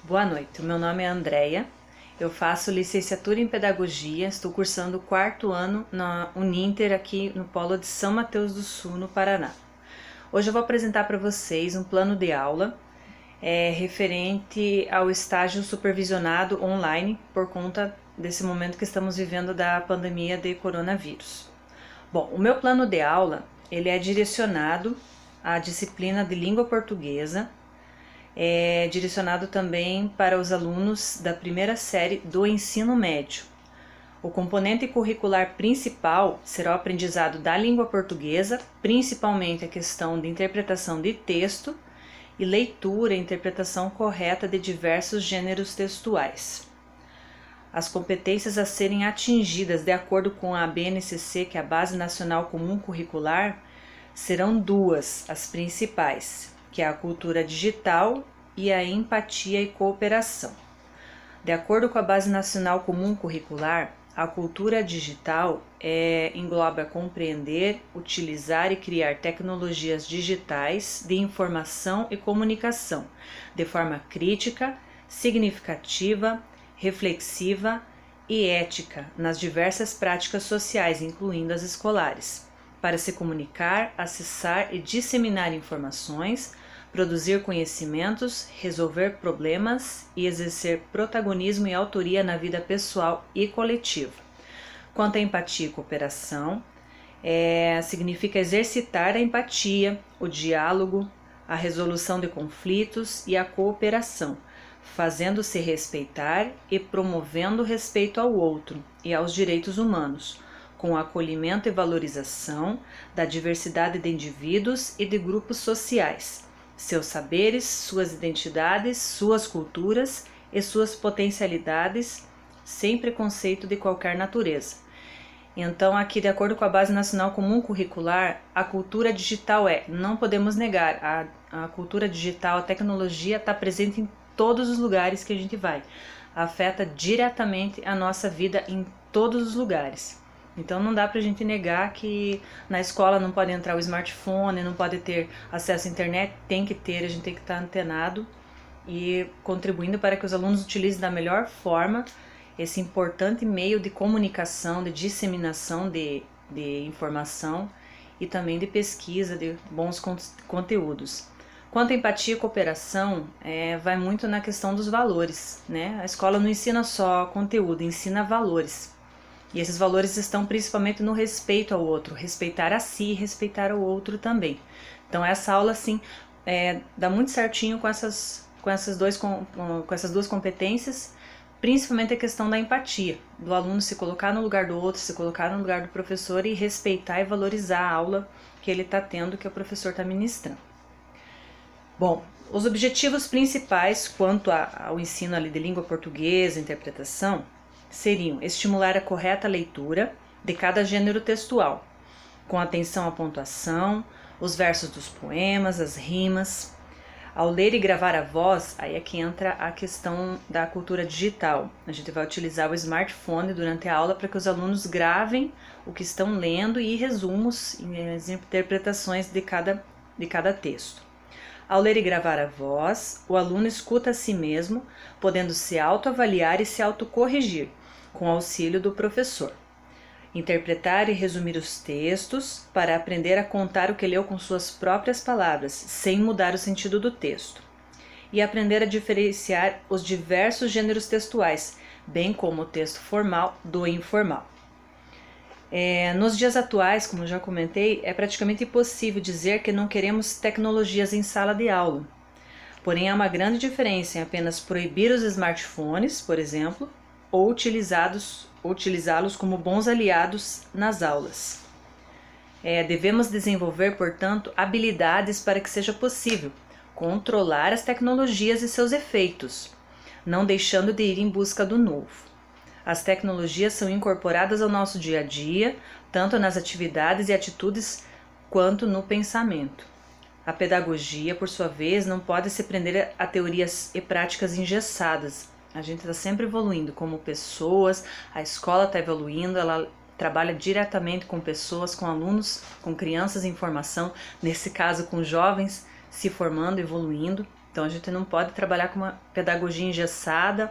Boa noite, o meu nome é Andréia, eu faço licenciatura em Pedagogia, estou cursando o quarto ano na Uninter aqui no Polo de São Mateus do Sul, no Paraná. Hoje eu vou apresentar para vocês um plano de aula referente ao estágio supervisionado online por conta desse momento que estamos vivendo da pandemia de coronavírus. Bom, o meu plano de aula ele é direcionado à disciplina de língua portuguesa, direcionado também para os alunos da primeira série do ensino médio. O componente curricular principal será o aprendizado da língua portuguesa, principalmente a questão de interpretação de texto e leitura e interpretação correta de diversos gêneros textuais. As competências a serem atingidas de acordo com a BNCC, que é a Base Nacional Comum Curricular, serão duas, as principais, que é a cultura digital e a empatia e cooperação. De acordo com a Base Nacional Comum Curricular, a cultura digital engloba compreender, utilizar e criar tecnologias digitais de informação e comunicação de forma crítica, significativa, reflexiva e ética nas diversas práticas sociais, incluindo as escolares, para se comunicar, acessar e disseminar informações, produzir conhecimentos, resolver problemas e exercer protagonismo e autoria na vida pessoal e coletiva. Quanto à empatia e cooperação, significa exercitar a empatia, o diálogo, a resolução de conflitos e a cooperação, fazendo-se respeitar e promovendo o respeito ao outro e aos direitos humanos, com o acolhimento e valorização da diversidade de indivíduos e de grupos sociais, seus saberes, suas identidades, suas culturas e suas potencialidades, sem preconceito de qualquer natureza. Então, aqui, de acordo com a Base Nacional Comum Curricular, a cultura digital não podemos negar, a cultura digital, a tecnologia está presente em todos os lugares que a gente vai, afeta diretamente a nossa vida em todos os lugares. Então não dá pra gente negar que na escola não pode entrar o smartphone, não pode ter acesso à internet, tem que ter, a gente tem que estar antenado e contribuindo para que os alunos utilizem da melhor forma esse importante meio de comunicação, de disseminação de informação e também de pesquisa de bons conteúdos. Quanto à empatia e cooperação, vai muito na questão dos valores, né? A escola não ensina só conteúdo, ensina valores. E esses valores estão principalmente no respeito ao outro, respeitar a si e respeitar o outro também. Então essa aula, assim, dá muito certinho com essas duas competências, principalmente a questão da empatia, do aluno se colocar no lugar do outro, se colocar no lugar do professor e respeitar e valorizar a aula que ele está tendo, que o professor está ministrando. Bom, os objetivos principais quanto ao ensino ali de língua portuguesa, interpretação, seriam estimular a correta leitura de cada gênero textual, com atenção à pontuação, os versos dos poemas, as rimas. Ao ler e gravar a voz, aí é que entra a questão da cultura digital. A gente vai utilizar o smartphone durante a aula para que os alunos gravem o que estão lendo e resumos e interpretações de cada texto. Ao ler e gravar a voz, o aluno escuta a si mesmo, podendo se autoavaliar e se autocorrigir, com auxílio do professor. Interpretar e resumir os textos para aprender a contar o que leu com suas próprias palavras, sem mudar o sentido do texto. E aprender a diferenciar os diversos gêneros textuais, bem como o texto formal do informal. Nos dias atuais, como já comentei, é praticamente impossível dizer que não queremos tecnologias em sala de aula. Porém, há uma grande diferença em apenas proibir os smartphones, por exemplo, ou utilizá-los como bons aliados nas aulas. Devemos desenvolver, portanto, habilidades para que seja possível controlar as tecnologias e seus efeitos, não deixando de ir em busca do novo. As tecnologias são incorporadas ao nosso dia a dia, tanto nas atividades e atitudes quanto no pensamento. A pedagogia, por sua vez, não pode se prender a teorias e práticas engessadas. A gente está sempre evoluindo como pessoas, a escola está evoluindo, ela trabalha diretamente com pessoas, com alunos, com crianças em formação, nesse caso com jovens se formando, evoluindo. Então a gente não pode trabalhar com uma pedagogia engessada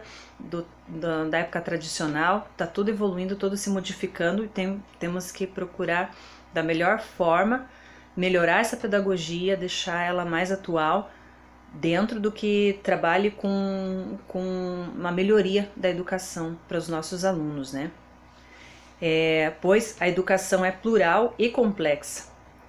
da época tradicional, está tudo evoluindo, tudo se modificando, e temos que procurar da melhor forma melhorar essa pedagogia, deixar ela mais atual, dentro do que trabalhe com uma melhoria da educação para os nossos alunos, né? Pois a educação é plural e complexa,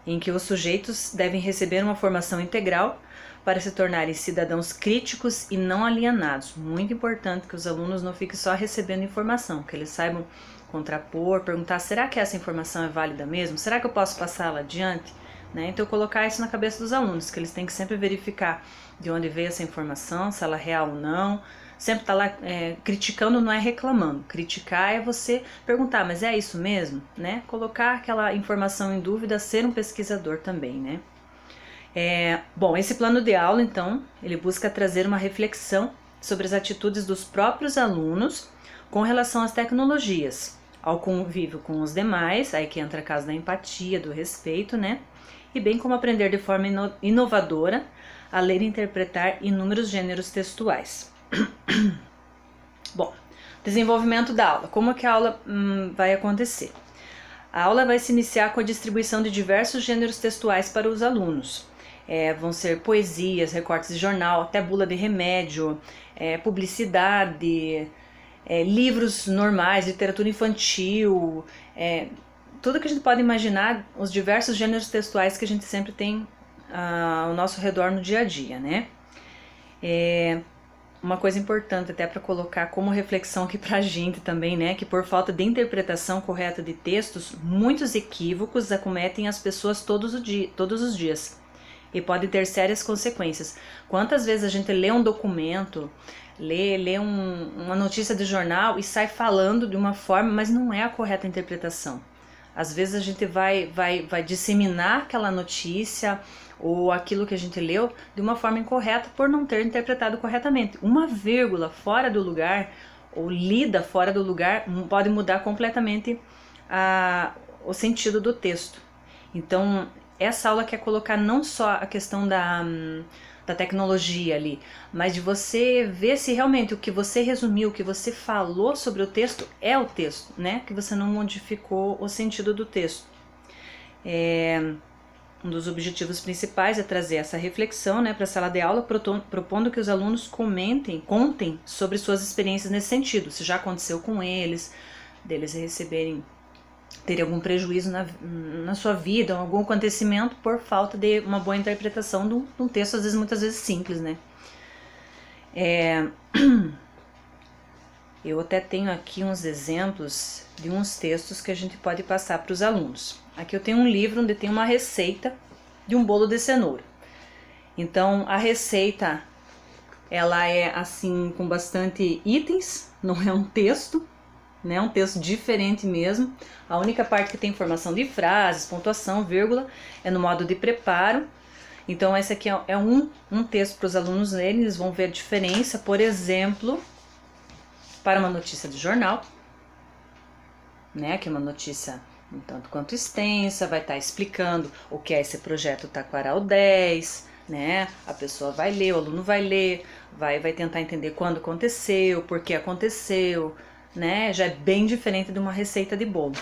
em que os sujeitos devem receber uma formação integral para se tornarem cidadãos críticos e não alienados. Muito importante que os alunos não fiquem só recebendo informação, que eles saibam contrapor, perguntar, será que essa informação é válida mesmo? Será que eu posso passá-la adiante? Né? Então colocar isso na cabeça dos alunos, que eles têm que sempre verificar de onde veio essa informação, se ela é real ou não. Sempre tá lá criticando, não é reclamando. Criticar é você perguntar, mas é isso mesmo? Né? Colocar aquela informação em dúvida, ser um pesquisador também, né? Bom, esse plano de aula, então, ele busca trazer uma reflexão sobre as atitudes dos próprios alunos com relação às tecnologias, ao convívio com os demais, aí que entra a casa da empatia, do respeito, né? E bem como aprender de forma inovadora a ler e interpretar inúmeros gêneros textuais. Bom, desenvolvimento da aula. Como que a aula vai acontecer? A aula vai se iniciar com a distribuição de diversos gêneros textuais para os alunos. Vão ser poesias, recortes de jornal, até bula de remédio, publicidade, livros normais, literatura infantil, tudo que a gente pode imaginar, os diversos gêneros textuais que a gente sempre tem ao nosso redor no dia a dia, né? Uma coisa importante até para colocar como reflexão aqui pra gente também, né? Que por falta de interpretação correta de textos, muitos equívocos acometem as pessoas todos os dias e podem ter sérias consequências. Quantas vezes a gente lê um documento, lê uma notícia de jornal e sai falando de uma forma, mas não é a correta interpretação. Às vezes a gente vai disseminar aquela notícia ou aquilo que a gente leu de uma forma incorreta por não ter interpretado corretamente. Uma vírgula fora do lugar ou lida fora do lugar pode mudar completamente o sentido do texto. Então, essa aula quer colocar não só a questão da tecnologia ali, mas de você ver se realmente o que você resumiu, o que você falou sobre o texto é o texto, né? Que você não modificou o sentido do texto. Um dos objetivos principais é trazer essa reflexão, né, para a sala de aula, propondo que os alunos contem sobre suas experiências nesse sentido, se já aconteceu com eles, deles terem algum prejuízo na sua vida, algum acontecimento por falta de uma boa interpretação de um texto, às vezes, muitas vezes simples, né? Eu até tenho aqui uns exemplos de uns textos que a gente pode passar para os alunos. Aqui eu tenho um livro onde tem uma receita de um bolo de cenoura. Então, a receita, ela é assim, com bastante itens, não é um texto, né? Um texto diferente mesmo. A única parte que tem informação de frases, pontuação, vírgula, é no modo de preparo. Então, esse aqui é um texto para os alunos lerem, eles vão ver a diferença, por exemplo, para uma notícia de jornal, né? Que é uma notícia um tanto quanto extensa, vai estar explicando o que é esse projeto Taquaral 10, né? A pessoa vai ler, o aluno vai ler, vai tentar entender quando aconteceu, por que aconteceu, né? Já é bem diferente de uma receita de bolo.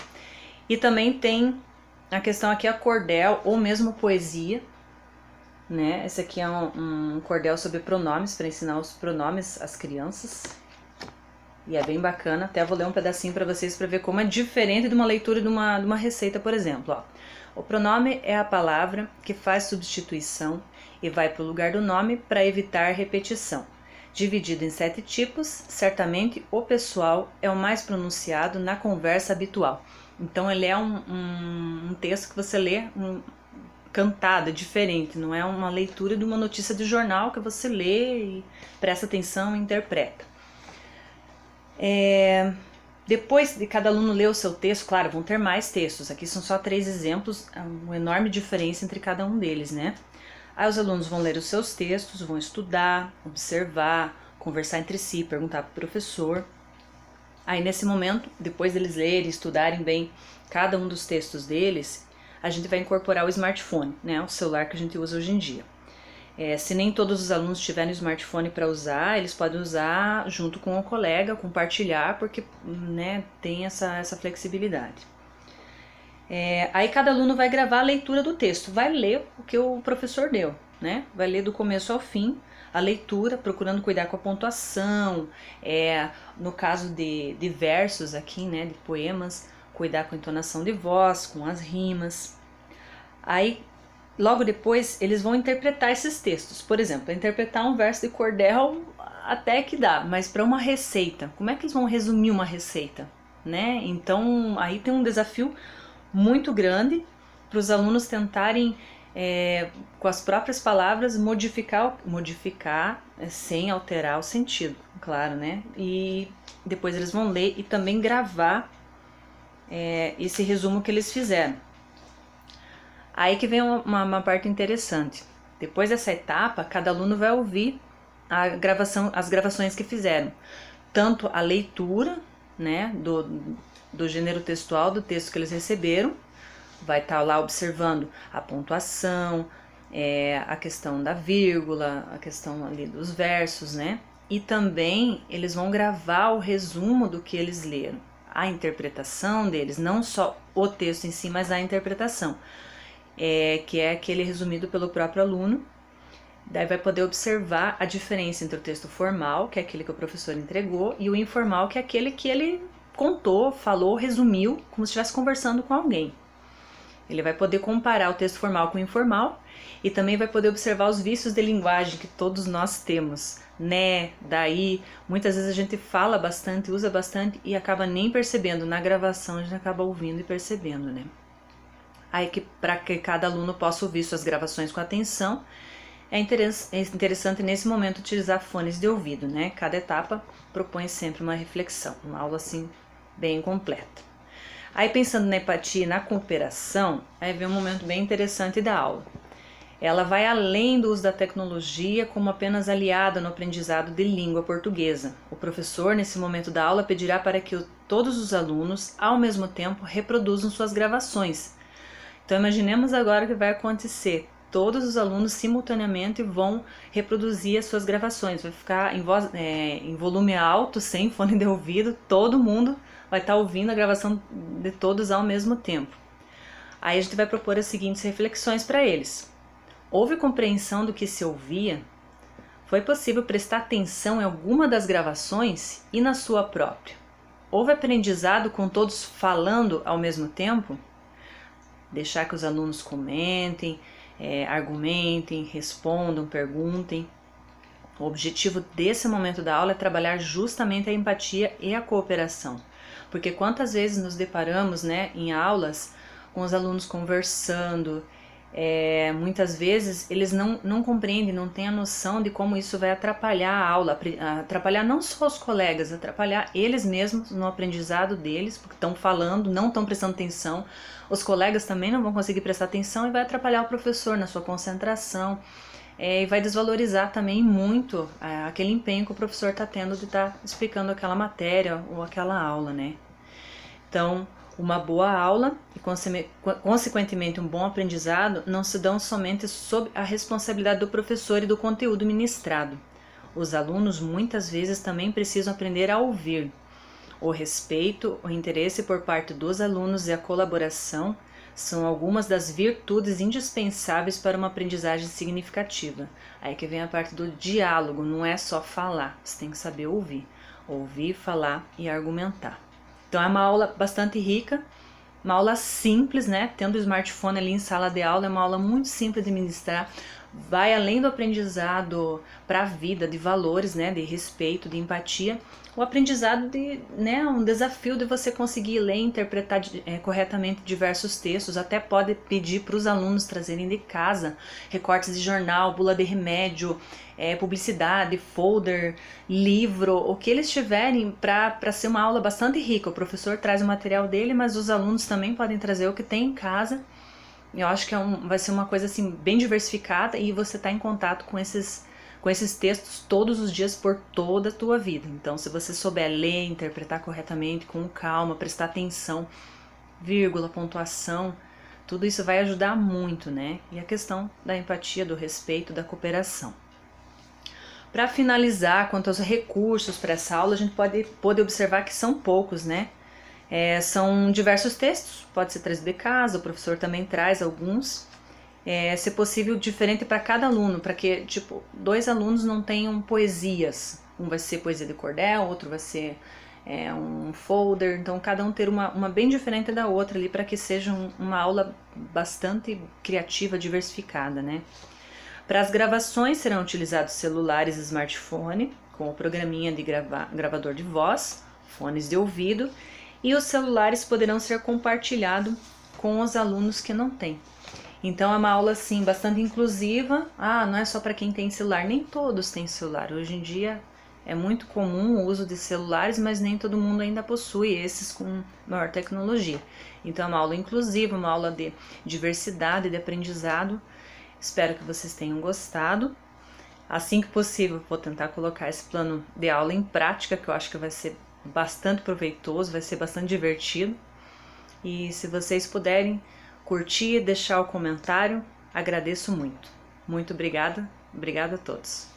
E também tem a questão aqui, a cordel ou mesmo poesia, né? Esse aqui é um cordel sobre pronomes, para ensinar os pronomes às crianças. E é bem bacana, até vou ler um pedacinho para vocês para ver como é diferente de uma leitura de uma receita, por exemplo. Ó. O pronome é a palavra que faz substituição e vai para o lugar do nome para evitar repetição. Dividido em 7 tipos, certamente o pessoal é o mais pronunciado na conversa habitual. Então ele é um texto que você lê cantado, é diferente, não é uma leitura de uma notícia de jornal que você lê e presta atenção e interpreta. Depois de cada aluno ler o seu texto, claro, vão ter mais textos, aqui são só 3 exemplos, uma enorme diferença entre cada um deles, né? Aí os alunos vão ler os seus textos, vão estudar, observar, conversar entre si, perguntar para o professor. Aí nesse momento, depois deles lerem, estudarem bem cada um dos textos deles, a gente vai incorporar o smartphone, né? O celular que a gente usa hoje em dia. Se nem todos os alunos tiverem smartphone para usar, eles podem usar junto com o colega, compartilhar, porque né, tem essa flexibilidade. Aí cada aluno vai gravar a leitura do texto, vai ler o que o professor deu, né? Vai ler do começo ao fim a leitura, procurando cuidar com a pontuação, no caso de versos aqui, né, de poemas, cuidar com a entonação de voz, com as rimas. Aí, logo depois, eles vão interpretar esses textos. Por exemplo, interpretar um verso de cordel até que dá, mas para uma receita, como é que eles vão resumir uma receita, né? Então, aí tem um desafio muito grande para os alunos tentarem, com as próprias palavras, modificar sem alterar o sentido, claro, né? E depois eles vão ler e também gravar esse resumo que eles fizeram. Aí que vem uma parte interessante. Depois dessa etapa, cada aluno vai ouvir as gravações que fizeram. Tanto a leitura, né, do gênero textual do texto que eles receberam, vai estar lá observando a pontuação, a questão da vírgula, a questão ali dos versos, né? E também eles vão gravar o resumo do que eles leram, a interpretação deles, não só o texto em si, mas a interpretação, que é aquele resumido pelo próprio aluno. Daí vai poder observar a diferença entre o texto formal, que é aquele que o professor entregou, e o informal, que é aquele que ele contou, falou, resumiu, como se estivesse conversando com alguém. Ele vai poder comparar o texto formal com o informal e também vai poder observar os vícios de linguagem que todos nós temos, né, daí. Muitas vezes a gente fala bastante, usa bastante e acaba nem percebendo. Na gravação a gente acaba ouvindo e percebendo, né. Aí para que cada aluno possa ouvir suas gravações com atenção, é interessante nesse momento utilizar fones de ouvido, né. Cada etapa propõe sempre uma reflexão, uma aula assim bem completa. Aí pensando na empatia e na cooperação, aí vem um momento bem interessante da aula. Ela vai além do uso da tecnologia como apenas aliada no aprendizado de língua portuguesa. O professor, nesse momento da aula, pedirá para que todos os alunos, ao mesmo tempo, reproduzam suas gravações. Então imaginemos agora o que vai acontecer. Todos os alunos simultaneamente vão reproduzir as suas gravações. Vai ficar em volume alto, sem fone de ouvido, todo mundo vai estar ouvindo a gravação de todos ao mesmo tempo. Aí a gente vai propor as seguintes reflexões para eles. Houve compreensão do que se ouvia? Foi possível prestar atenção em alguma das gravações e na sua própria? Houve aprendizado com todos falando ao mesmo tempo? Deixar que os alunos comentem, argumentem, respondam, perguntem. O objetivo desse momento da aula é trabalhar justamente a empatia e a cooperação. Porque quantas vezes nos deparamos, né, em aulas com os alunos conversando, muitas vezes eles não compreendem, não têm a noção de como isso vai atrapalhar a aula, atrapalhar não só os colegas, atrapalhar eles mesmos no aprendizado deles, porque estão falando, não estão prestando atenção, os colegas também não vão conseguir prestar atenção e vai atrapalhar o professor na sua concentração, e vai desvalorizar também muito aquele empenho que o professor está tendo de estar explicando aquela matéria ou aquela aula, né? Então, uma boa aula e, consequentemente, um bom aprendizado não se dão somente sob a responsabilidade do professor e do conteúdo ministrado. Os alunos muitas vezes também precisam aprender a ouvir. O respeito, o interesse por parte dos alunos e a colaboração são algumas das virtudes indispensáveis para uma aprendizagem significativa. Aí que vem a parte do diálogo, não é só falar, você tem que saber ouvir. Ouvir, falar e argumentar. Então é uma aula bastante rica, uma aula simples, né? Tendo o smartphone ali em sala de aula, é uma aula muito simples de ministrar. Vai além do aprendizado para a vida, de valores, né? De respeito, de empatia. O aprendizado um desafio de você conseguir ler e interpretar corretamente diversos textos. Até pode pedir para os alunos trazerem de casa recortes de jornal, bula de remédio, publicidade, folder, livro, o que eles tiverem para ser uma aula bastante rica. O professor traz o material dele, mas os alunos também podem trazer o que tem em casa. Eu acho que vai ser uma coisa assim bem diversificada e você está em contato com esses textos todos os dias por toda a tua vida. Então, se você souber ler, interpretar corretamente, com calma, prestar atenção, vírgula, pontuação, Tudo isso vai ajudar muito, né? E a questão da empatia, do respeito, da cooperação. Para finalizar, quanto aos recursos para essa aula, a gente pode observar que são poucos, né? São diversos textos, pode ser trazido de casa, o professor também traz alguns. Se possível, diferente para cada aluno, para que, tipo, 2 alunos não tenham poesias. Um vai ser poesia de cordel, outro vai ser um folder, então cada um ter uma bem diferente da outra ali, para que seja uma aula bastante criativa, diversificada, né? Para as gravações serão utilizados celulares e smartphone, com o programinha de gravador de voz, fones de ouvido, e os celulares poderão ser compartilhados com os alunos que não têm. Então é uma aula assim bastante inclusiva. Não é só para quem tem celular, nem todos têm celular. Hoje em dia é muito comum o uso de celulares, mas nem todo mundo ainda possui esses com maior tecnologia. Então é uma aula inclusiva, uma aula de diversidade, de aprendizado. Espero que vocês tenham gostado. Assim que possível, vou tentar colocar esse plano de aula em prática, que eu acho que vai ser bastante proveitoso, vai ser bastante divertido. E se vocês puderem curtir, deixar o comentário, agradeço muito. Muito obrigada, obrigada a todos.